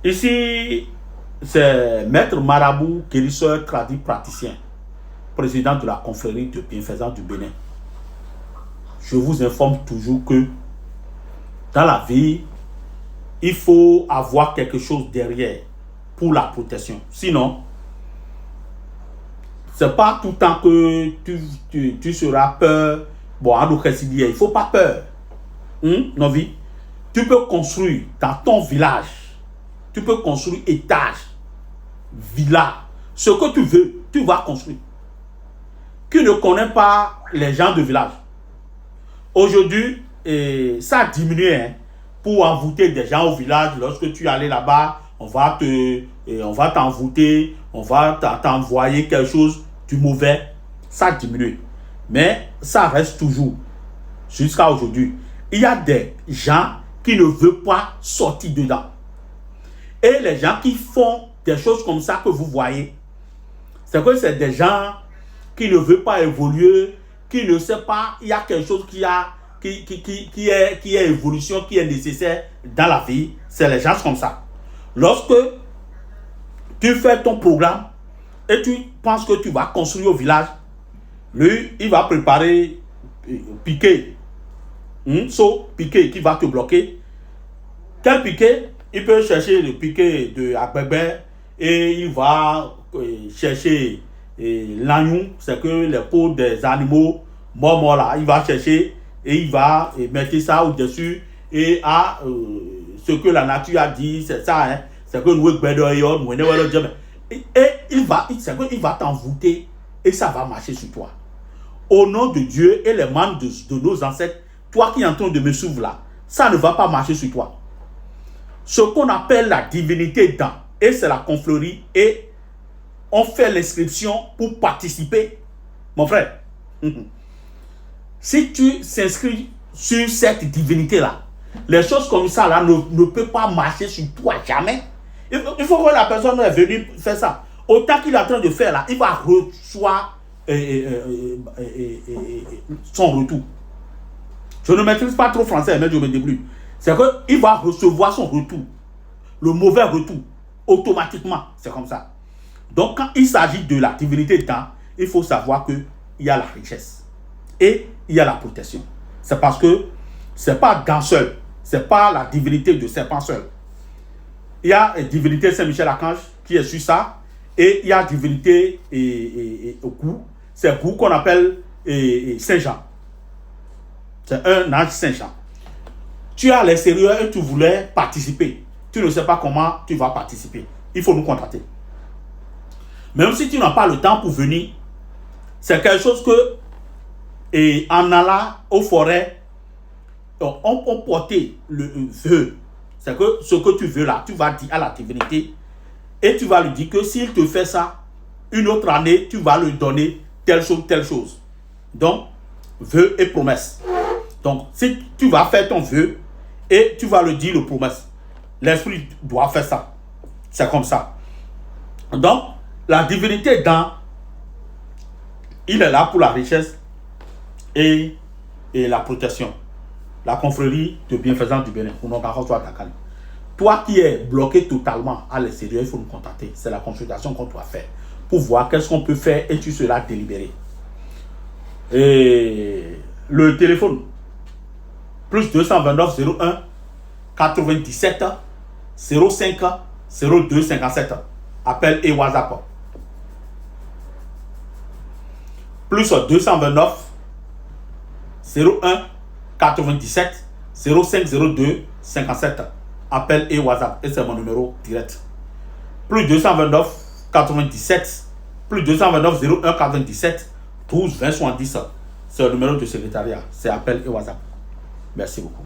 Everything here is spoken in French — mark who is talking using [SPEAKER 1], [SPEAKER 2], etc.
[SPEAKER 1] Ici, c'est Maître Marabout, guérisseur tradit praticien, président de la confrérie de bienfaisants du Bénin. Je vous informe toujours que dans la vie, il faut avoir quelque chose derrière pour la protection. Sinon, c'est pas tout le temps que tu seras peur. Bon, il ne faut pas peur. Non, vie. Tu peux construire dans ton village. Tu peux construire étage, villa. Ce que tu veux, tu vas construire. Qui ne connaît pas les gens de village. Aujourd'hui, ça a diminué pour envoûter des gens au village. Lorsque tu es allé là-bas, on va t'envoûter, on va t'envoyer quelque chose du mauvais. Ça a diminué. Mais ça reste toujours jusqu'à aujourd'hui. Il y a des gens qui ne veulent pas sortir dedans. Et les gens qui font des choses comme ça que vous voyez, c'est que c'est des gens qui ne veulent pas évoluer, qui ne savent pas, il y a quelque chose qui est évolution, qui est nécessaire dans la vie. C'est les gens comme ça. Lorsque tu fais ton programme et tu penses que tu vas construire au village, lui, il va préparer piquet, piquet qui va te bloquer. Quel piquet? Il peut chercher le piquet de Agbègbè et il va chercher l'agneau, c'est que les peaux des animaux morts là, il va chercher et il va mettre ça au-dessus et à ce que la nature a dit, c'est ça, c'est que nous et il va t'envoûter et ça va marcher sur toi. Au nom de Dieu et les membres de nos ancêtres, toi qui es en train de me suivre là, ça ne va pas marcher sur toi. Ce qu'on appelle la divinité dans, et c'est la confrérie, et on fait l'inscription pour participer. Mon frère, si tu s'inscris sur cette divinité-là, les choses comme ça là ne peuvent pas marcher sur toi jamais. Il faut que la personne est venue faire ça. Autant qu'il est en train de faire là, il va recevoir son retour. Je ne maîtrise pas trop français, mais je me débrouille. C'est qu'il va recevoir son retour. Le mauvais retour. Automatiquement. C'est comme ça. Donc, quand il s'agit de la divinité temps, il faut savoir qu'il y a la richesse. Et il y a la protection. C'est parce que ce n'est pas dans seul. Ce n'est pas la divinité de serpent seul. Il y a la divinité Saint-Michel-Archange qui est sur ça. Et il y a la divinité au cou. C'est le cou qu'on appelle Saint-Jean. C'est un ange Saint-Jean. Tu es à l'extérieur et tu voulais participer. Tu ne sais pas comment tu vas participer. Il faut nous contacter. Même si tu n'as pas le temps pour venir, c'est quelque chose que, en allant aux forêts, on portait le vœu. C'est que ce que tu veux là, tu vas dire à la divinité et tu vas lui dire que s'il te fait ça, une autre année, tu vas lui donner telle chose. Donc, vœu et promesse. Donc, si tu vas faire ton vœu et tu vas le dire le promesse, l'esprit doit faire ça. C'est comme ça. Donc, la divinité dans, il est là pour la richesse et la protection. La confrérie de bienfaisants du Bénin. Toi qui es bloqué totalement à l'extérieur, il faut nous contacter. C'est la consultation qu'on doit faire pour voir qu'est-ce qu'on peut faire et tu seras délibéré. Et le téléphone plus 229 01 97 05 02 57. Appel et WhatsApp. Plus 229 01 97 05 02 57. Appel et WhatsApp. Et c'est mon numéro direct. Plus 229 97 plus 229 01 97 12 20 70. C'est le numéro de secrétariat. C'est appel et WhatsApp. Merci beaucoup.